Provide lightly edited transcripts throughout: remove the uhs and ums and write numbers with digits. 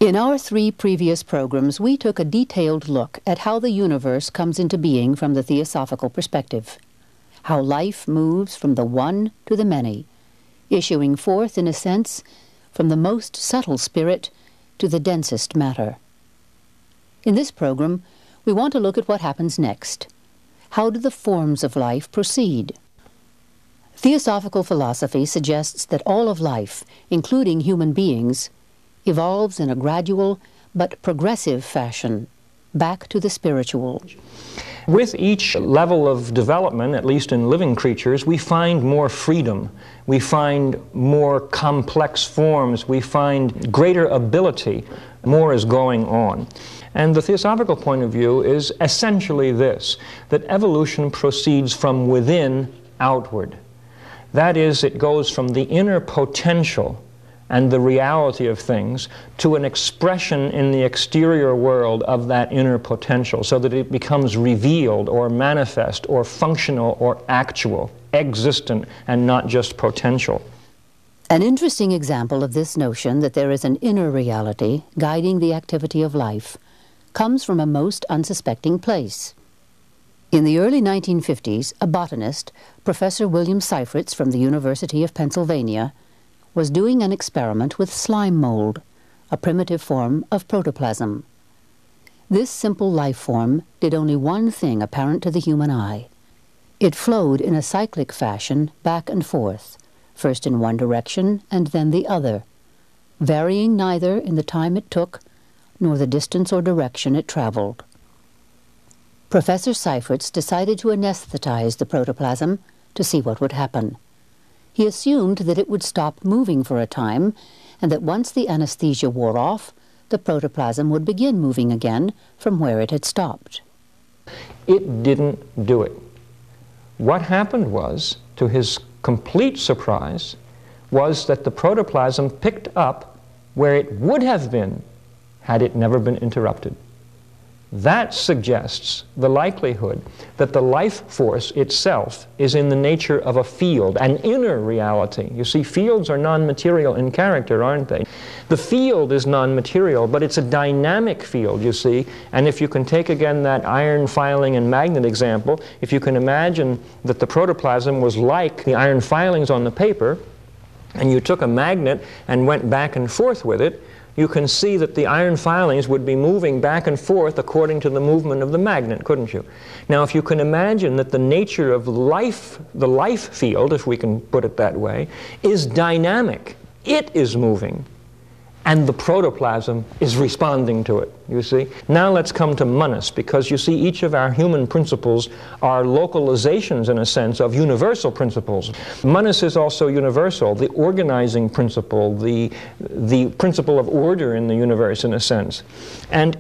In our 3 previous programs, we took a detailed look at how the universe comes into being from the Theosophical perspective, how life moves from the one to the many, issuing forth, in a sense, from the most subtle spirit to the densest matter. In this program, we want to look at what happens next. How do the forms of life proceed? Theosophical philosophy suggests that all of life, including human beings, evolves in a gradual but progressive fashion, back to the spiritual. With each level of development, at least in living creatures, we find more freedom. We find more complex forms. We find greater ability. More is going on. And the Theosophical point of view is essentially this, that evolution proceeds from within outward. That is, it goes from the inner potential and the reality of things to an expression in the exterior world of that inner potential, so that it becomes revealed or manifest or functional or actual, existent, and not just potential. An interesting example of this notion that there is an inner reality guiding the activity of life comes from a most unsuspecting place. In the early 1950s, a botanist, Professor William Seifritz from the University of Pennsylvania, was doing an experiment with slime mold, a primitive form of protoplasm. This simple life form did only one thing apparent to the human eye. It flowed in a cyclic fashion back and forth, first in one direction and then the other, varying neither in the time it took nor the distance or direction it traveled. Professor Seifritz decided to anesthetize the protoplasm to see what would happen. He assumed that it would stop moving for a time, and that once the anesthesia wore off, the protoplasm would begin moving again from where it had stopped. It didn't do it. What happened was, to his complete surprise, was that the protoplasm picked up where it would have been had it never been interrupted. That suggests the likelihood that the life force itself is in the nature of a field, an inner reality. You see, fields are non-material in character, aren't they? The field is non-material, but it's a dynamic field, you see. And if you can take again that iron filing and magnet example, if you can imagine that the protoplasm was like the iron filings on the paper, and you took a magnet and went back and forth with it, you can see that the iron filings would be moving back and forth according to the movement of the magnet, couldn't you? Now, if you can imagine that the nature of life, the life field, if we can put it that way, is dynamic. It is moving, and the protoplasm is responding to it, you see? Now let's come to Manas, because you see each of our human principles are localizations, in a sense, of universal principles. Manas is also universal, the organizing principle, the principle of order in the universe, in a sense. And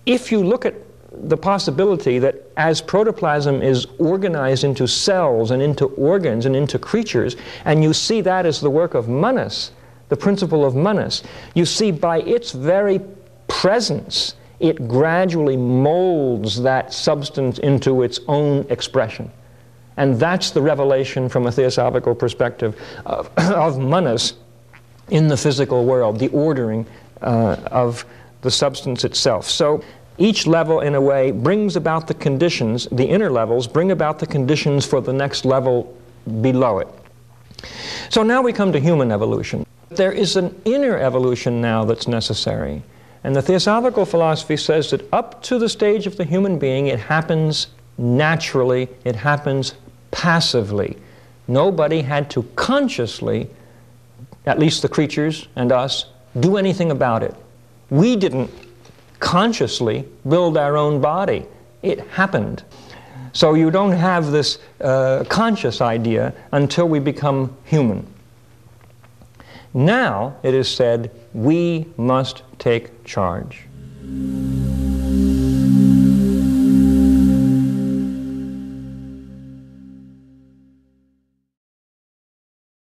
if you look at the possibility that as protoplasm is organized into cells and into organs and into creatures, and you see that as the work of Manas, the principle of Manas, you see by its very presence, it gradually molds that substance into its own expression. And that's the revelation from a theosophical perspective of Manas in the physical world, the ordering of the substance itself. So each level, in a way, brings about the conditions, the inner levels bring about the conditions for the next level below it. So now we come to human evolution. There is an inner evolution now that's necessary. And the Theosophical philosophy says that up to the stage of the human being, it happens naturally, it happens passively. Nobody had to consciously, at least the creatures and us, do anything about it. We didn't consciously build our own body. It happened. So you don't have this conscious idea until we become human. Now, it is said, we must take charge.